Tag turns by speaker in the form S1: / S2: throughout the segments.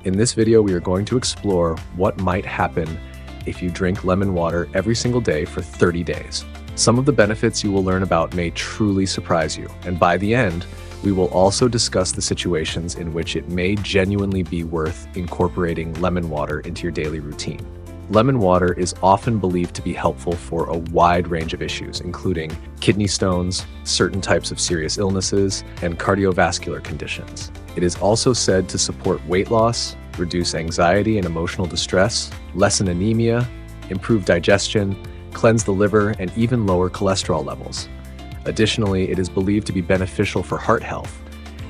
S1: In this video, we are going to explore what might happen if you drink lemon water every single day for 30 days. Some of the benefits you will learn about may truly surprise you, and by the end, we will also discuss the situations in which it may genuinely be worth incorporating lemon water into your daily routine. Lemon water is often believed to be helpful for a wide range of issues, including kidney stones, certain types of serious illnesses, and cardiovascular conditions. It is also said to support weight loss, reduce anxiety and emotional distress, lessen anemia, improve digestion, cleanse the liver, and even lower cholesterol levels. Additionally, it is believed to be beneficial for heart health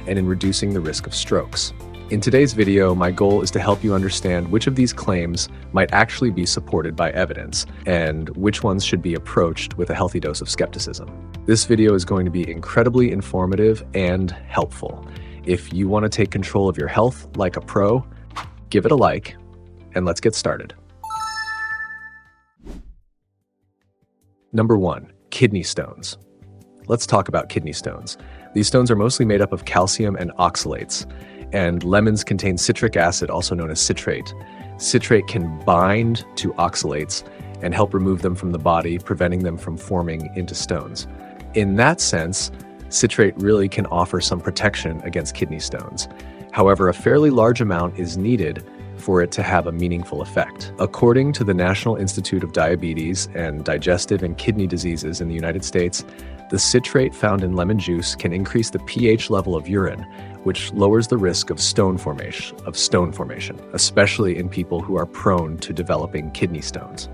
S1: and in reducing the risk of strokes. In today's video, my goal is to help you understand which of these claims might actually be supported by evidence and which ones should be approached with a healthy dose of skepticism. This video is going to be incredibly informative and helpful. If you want to take control of your health like a pro, give it a like, and let's get started. Number 1, kidney stones. Let's talk about kidney stones. These stones are mostly made up of calcium and oxalates, and lemons contain citric acid, also known as citrate. Citrate can bind to oxalates and help remove them from the body, preventing them from forming into stones. In that sense, citrate really can offer some protection against kidney stones. However, a fairly large amount is needed for it to have a meaningful effect. According to the National Institute of Diabetes and Digestive and Kidney Diseases in the United States, the citrate found in lemon juice can increase the pH level of urine, which lowers the risk of stone formation, especially in people who are prone to developing kidney stones.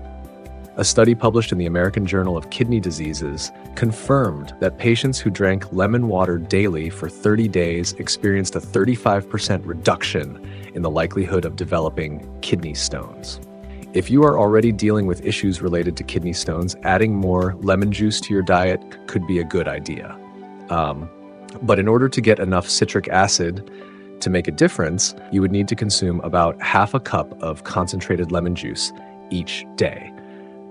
S1: A study published in the American Journal of Kidney Diseases confirmed that patients who drank lemon water daily for 30 days experienced a 35% reduction in the likelihood of developing kidney stones. If you are already dealing with issues related to kidney stones, adding more lemon juice to your diet could be a good idea. But in order to get enough citric acid to make a difference, you would need to consume about half a cup of concentrated lemon juice each day.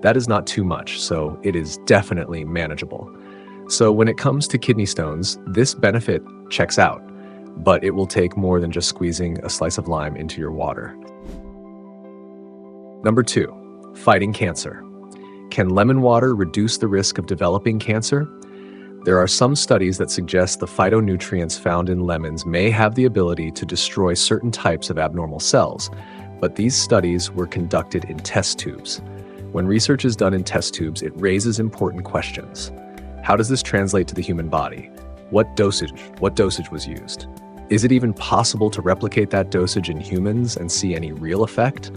S1: That is not too much, so it is definitely manageable. So when it comes to kidney stones, this benefit checks out, but it will take more than just squeezing a slice of lime into your water. Number 2, fighting cancer. Can lemon water reduce the risk of developing cancer? There are some studies that suggest the phytonutrients found in lemons may have the ability to destroy certain types of abnormal cells, but these studies were conducted in test tubes. When research is done in test tubes, it raises important questions. How does this translate to the human body? What dosage was used? Is it even possible to replicate that dosage in humans and see any real effect?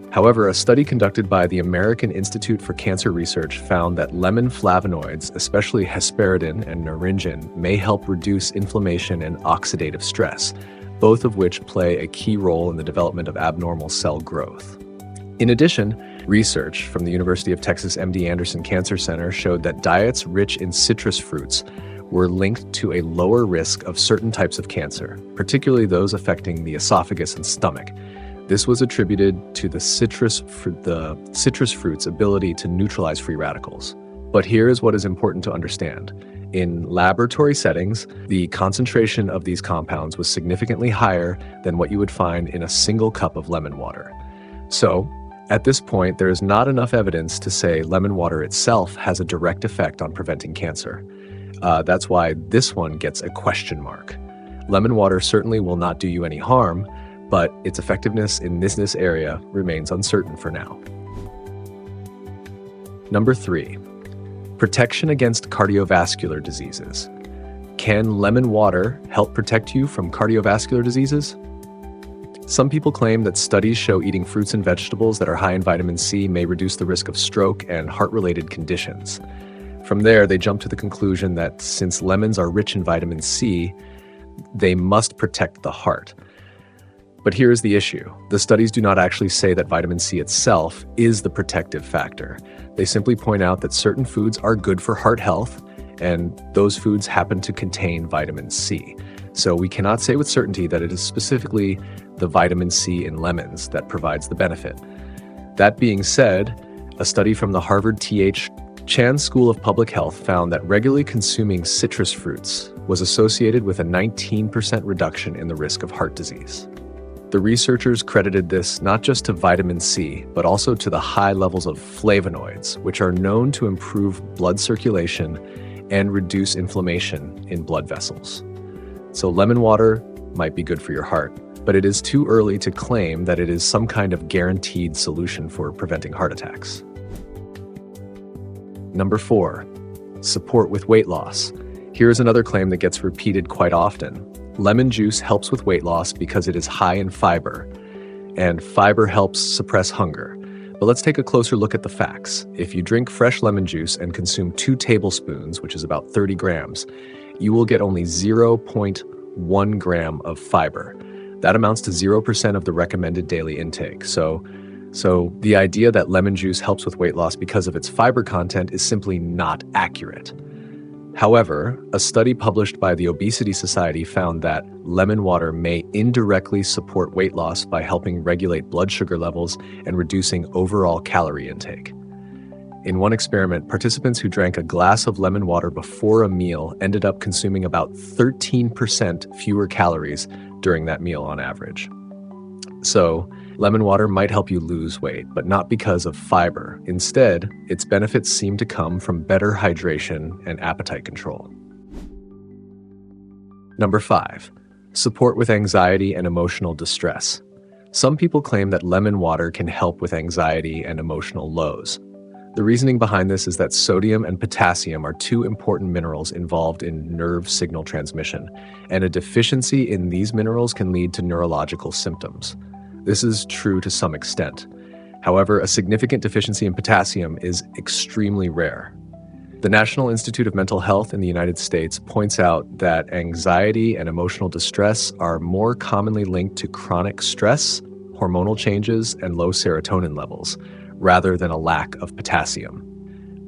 S1: However, a study conducted by the American Institute for Cancer Research found that lemon flavonoids, especially hesperidin and naringin, may help reduce inflammation and oxidative stress, both of which play a key role in the development of abnormal cell growth. In addition, research from the University of Texas MD Anderson Cancer Center showed that diets rich in citrus fruits were linked to a lower risk of certain types of cancer, particularly those affecting the esophagus and stomach. This was attributed to the citrus fruit's ability to neutralize free radicals. But here is what is important to understand. In laboratory settings, the concentration of these compounds was significantly higher than what you would find in a single cup of lemon water. So, at this point, there is not enough evidence to say lemon water itself has a direct effect on preventing cancer. That's why this one gets a question mark. Lemon water certainly will not do you any harm, but its effectiveness in this area remains uncertain for now. Number 3, protection against cardiovascular diseases. Can lemon water help protect you from cardiovascular diseases? Some people claim that studies show eating fruits and vegetables that are high in vitamin C may reduce the risk of stroke and heart-related conditions. From there, they jump to the conclusion that since lemons are rich in vitamin C, they must protect the heart. But here's the issue. The studies do not actually say that vitamin C itself is the protective factor. They simply point out that certain foods are good for heart health, and those foods happen to contain vitamin C. So we cannot say with certainty that it is specifically the vitamin C in lemons that provides the benefit. That being said, a study from the Harvard T.H. Chan School of Public Health found that regularly consuming citrus fruits was associated with a 19% reduction in the risk of heart disease. The researchers credited this not just to vitamin C, but also to the high levels of flavonoids, which are known to improve blood circulation and reduce inflammation in blood vessels. So lemon water might be good for your heart, but it is too early to claim that it is some kind of guaranteed solution for preventing heart attacks. Number 4, support with weight loss. Here's another claim that gets repeated quite often. Lemon juice helps with weight loss because it is high in fiber, and fiber helps suppress hunger. But let's take a closer look at the facts. If you drink fresh lemon juice and consume 2 tablespoons, which is about 30 grams, you will get only 0.1 gram of fiber. That amounts to 0% of the recommended daily intake. So the idea that lemon juice helps with weight loss because of its fiber content is simply not accurate. However, a study published by the Obesity Society found that lemon water may indirectly support weight loss by helping regulate blood sugar levels and reducing overall calorie intake. In one experiment, participants who drank a glass of lemon water before a meal ended up consuming about 13% fewer calories during that meal on average. So, lemon water might help you lose weight, but not because of fiber. Instead, its benefits seem to come from better hydration and appetite control. Number 5, support with anxiety and emotional distress. Some people claim that lemon water can help with anxiety and emotional lows. The reasoning behind this is that sodium and potassium are 2 important minerals involved in nerve signal transmission, and a deficiency in these minerals can lead to neurological symptoms. This is true to some extent. However, a significant deficiency in potassium is extremely rare. The National Institute of Mental Health in the United States points out that anxiety and emotional distress are more commonly linked to chronic stress, hormonal changes, and low serotonin levels, rather than a lack of potassium.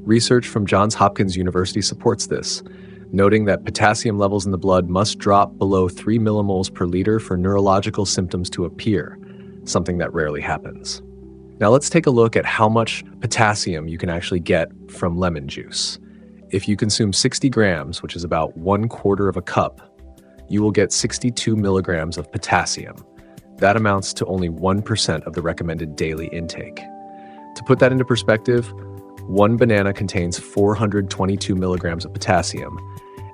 S1: Research from Johns Hopkins University supports this, noting that potassium levels in the blood must drop below 3 millimoles per liter for neurological symptoms to appear, something that rarely happens. Now let's take a look at how much potassium you can actually get from lemon juice. If you consume 60 grams, which is about 1/4 of a cup, you will get 62 milligrams of potassium. That amounts to only 1% of the recommended daily intake. To put that into perspective, 1 banana contains 422 milligrams of potassium,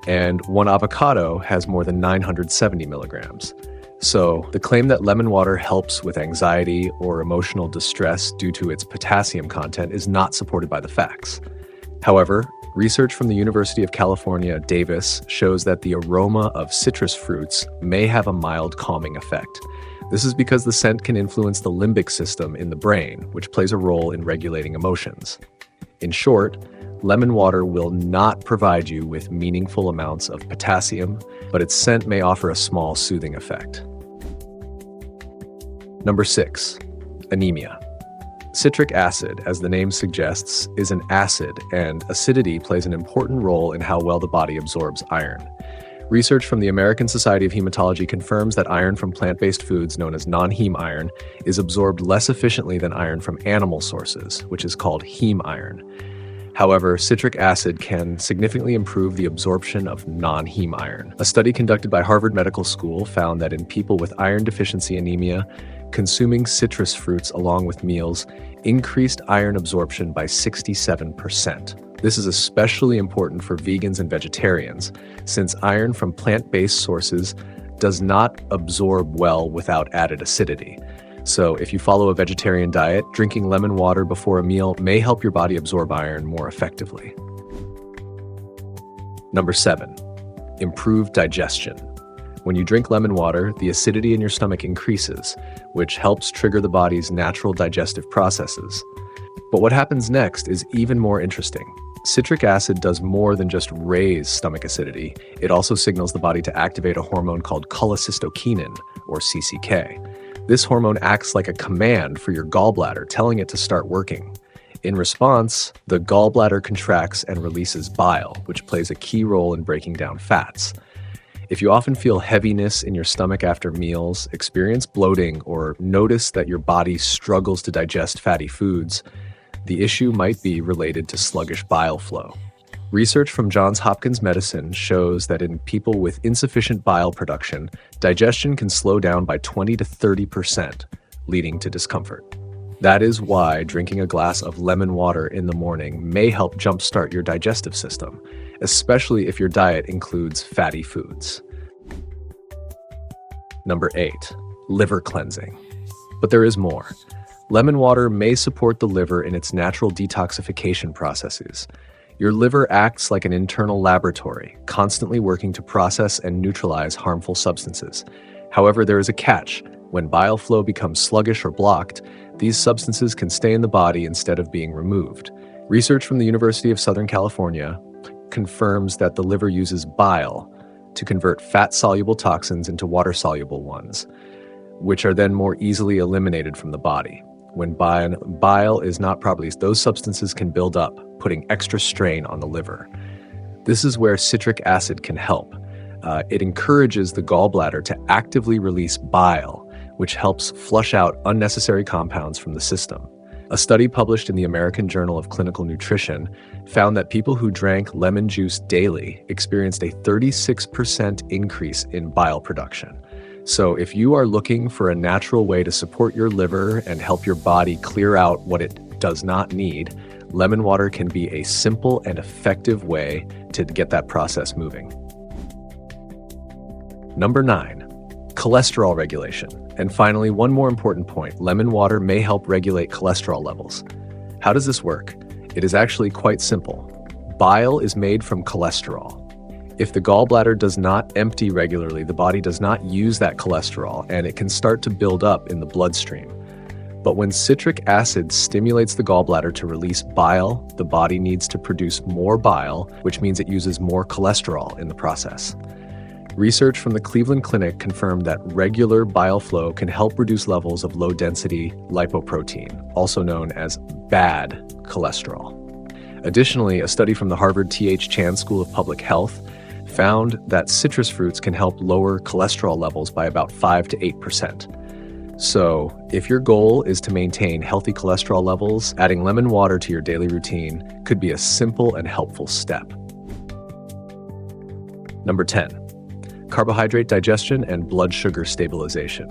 S1: and 1 avocado has more than 970 milligrams. So, the claim that lemon water helps with anxiety or emotional distress due to its potassium content is not supported by the facts. However, research from the University of California, Davis shows that the aroma of citrus fruits may have a mild calming effect. This is because the scent can influence the limbic system in the brain, which plays a role in regulating emotions. In short, lemon water will not provide you with meaningful amounts of potassium, but its scent may offer a small soothing effect. Number 6, anemia. Citric acid, as the name suggests, is an acid, and acidity plays an important role in how well the body absorbs iron. Research from the American Society of Hematology confirms that iron from plant-based foods known as non-heme iron is absorbed less efficiently than iron from animal sources, which is called heme iron. However, citric acid can significantly improve the absorption of non-heme iron. A study conducted by Harvard Medical School found that in people with iron deficiency anemia, consuming citrus fruits along with meals increased iron absorption by 67%. This is especially important for vegans and vegetarians, since iron from plant-based sources does not absorb well without added acidity. So if you follow a vegetarian diet, drinking lemon water before a meal may help your body absorb iron more effectively. Number 7, improved digestion. When you drink lemon water, the acidity in your stomach increases, which helps trigger the body's natural digestive processes. But what happens next is even more interesting. Citric acid does more than just raise stomach acidity. It also signals the body to activate a hormone called cholecystokinin, or CCK. This hormone acts like a command for your gallbladder, telling it to start working. In response, the gallbladder contracts and releases bile, which plays a key role in breaking down fats. If you often feel heaviness in your stomach after meals, experience bloating, or notice that your body struggles to digest fatty foods, the issue might be related to sluggish bile flow. Research from Johns Hopkins Medicine shows that in people with insufficient bile production, digestion can slow down by 20 to 30%, leading to discomfort. That is why drinking a glass of lemon water in the morning may help jumpstart your digestive system, especially if your diet includes fatty foods. Number 8, liver cleansing. But there is more. Lemon water may support the liver in its natural detoxification processes. Your liver acts like an internal laboratory, constantly working to process and neutralize harmful substances. However, there is a catch. When bile flow becomes sluggish or blocked, these substances can stay in the body instead of being removed. Research from the University of Southern California confirms that the liver uses bile to convert fat-soluble toxins into water-soluble ones, which are then more easily eliminated from the body. When bile is not properly, those substances can build up, putting extra strain on the liver. This is where citric acid can help. It encourages the gallbladder to actively release bile, which helps flush out unnecessary compounds from the system. A study published in the American Journal of Clinical Nutrition found that people who drank lemon juice daily experienced a 36% increase in bile production. So if you are looking for a natural way to support your liver and help your body clear out what it does not need, lemon water can be a simple and effective way to get that process moving. Number 9, cholesterol regulation. And finally, one more important point, lemon water may help regulate cholesterol levels. How does this work? It is actually quite simple. Bile is made from cholesterol. If the gallbladder does not empty regularly, the body does not use that cholesterol and it can start to build up in the bloodstream. But when citric acid stimulates the gallbladder to release bile, the body needs to produce more bile, which means it uses more cholesterol in the process. Research from the Cleveland Clinic confirmed that regular bile flow can help reduce levels of low-density lipoprotein, also known as bad cholesterol. Additionally, a study from the Harvard T.H. Chan School of Public Health found that citrus fruits can help lower cholesterol levels by about 5 to 8%. So, if your goal is to maintain healthy cholesterol levels, adding lemon water to your daily routine could be a simple and helpful step. Number 10, carbohydrate digestion and blood sugar stabilization.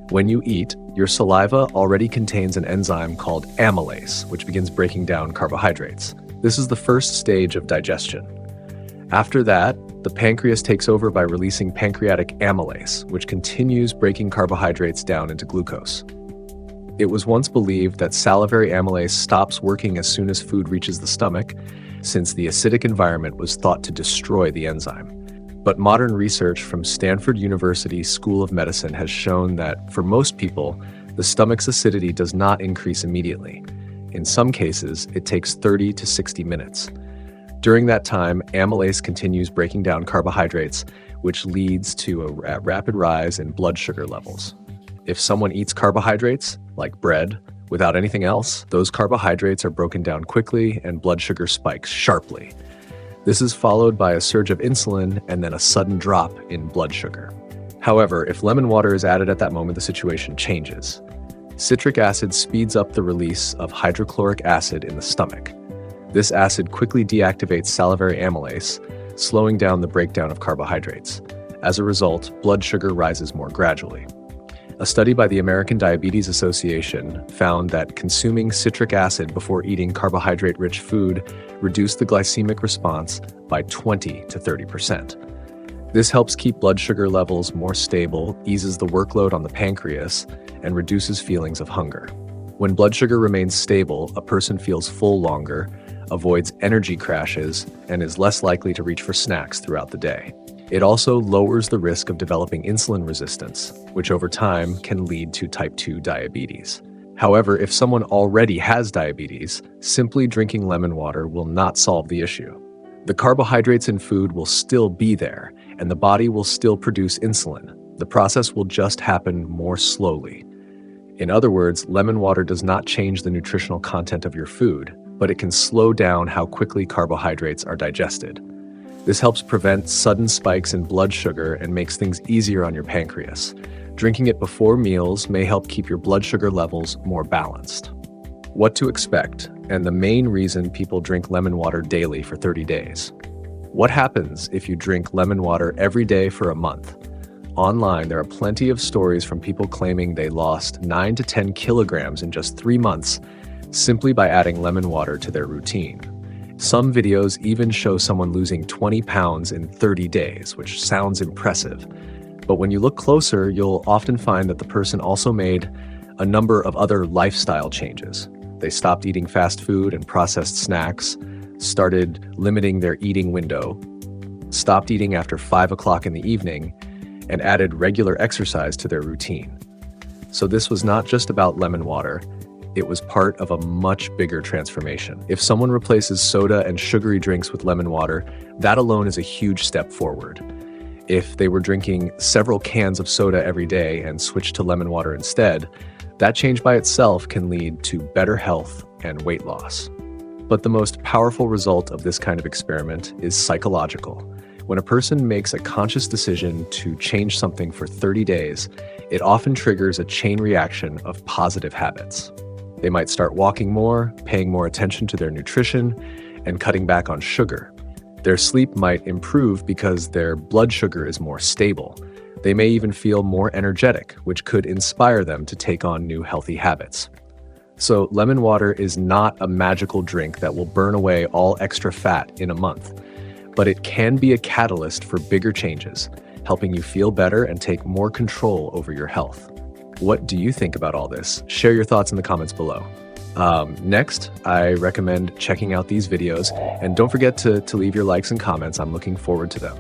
S1: When you eat, your saliva already contains an enzyme called amylase, which begins breaking down carbohydrates. This is the first stage of digestion. After that, the pancreas takes over by releasing pancreatic amylase, which continues breaking carbohydrates down into glucose. It was once believed that salivary amylase stops working as soon as food reaches the stomach, since the acidic environment was thought to destroy the enzyme. But modern research from Stanford University School of Medicine has shown that for most people, the stomach's acidity does not increase immediately. In some cases, it takes 30 to 60 minutes. During that time, amylase continues breaking down carbohydrates, which leads to a rapid rise in blood sugar levels. If someone eats carbohydrates, like bread, without anything else, those carbohydrates are broken down quickly and blood sugar spikes sharply. This is followed by a surge of insulin and then a sudden drop in blood sugar. However, if lemon water is added at that moment, the situation changes. Citric acid speeds up the release of hydrochloric acid in the stomach. This acid quickly deactivates salivary amylase, slowing down the breakdown of carbohydrates. As a result, blood sugar rises more gradually. A study by the American Diabetes Association found that consuming citric acid before eating carbohydrate-rich food reduced the glycemic response by 20 to 30%. This helps keep blood sugar levels more stable, eases the workload on the pancreas, and reduces feelings of hunger. When blood sugar remains stable, a person feels full longer, avoids energy crashes, and is less likely to reach for snacks throughout the day. It also lowers the risk of developing insulin resistance, which over time can lead to type 2 diabetes. However, if someone already has diabetes, simply drinking lemon water will not solve the issue. The carbohydrates in food will still be there, and the body will still produce insulin. The process will just happen more slowly. In other words, lemon water does not change the nutritional content of your food, but it can slow down how quickly carbohydrates are digested. This helps prevent sudden spikes in blood sugar and makes things easier on your pancreas. Drinking it before meals may help keep your blood sugar levels more balanced. what to expect, and the main reason people drink lemon water daily for 30 days. What happens if you drink lemon water every day for a month? Online, there are plenty of stories from people claiming they lost 9 to 10 kilograms in just 3 months simply by adding lemon water to their routine. Some videos even show someone losing 20 pounds in 30 days, which sounds impressive. But when you look closer, you'll often find that the person also made a number of other lifestyle changes. They stopped eating fast food and processed snacks, started limiting their eating window, stopped eating after 5 o'clock in the evening, and added regular exercise to their routine. So this was not just about lemon water, it was part of a much bigger transformation. If someone replaces soda and sugary drinks with lemon water, that alone is a huge step forward. If they were drinking several cans of soda every day and switched to lemon water instead, that change by itself can lead to better health and weight loss. But the most powerful result of this kind of experiment is psychological. When a person makes a conscious decision to change something for 30 days, it often triggers a chain reaction of positive habits. They might start walking more, paying more attention to their nutrition, and cutting back on sugar. Their sleep might improve because their blood sugar is more stable. They may even feel more energetic, which could inspire them to take on new healthy habits. So lemon water is not a magical drink that will burn away all extra fat in a month, but it can be a catalyst for bigger changes, helping you feel better and take more control over your health. What do you think about all this? Share your thoughts in the comments below. Next, I recommend checking out these videos, and don't forget to leave your likes and comments. I'm looking forward to them.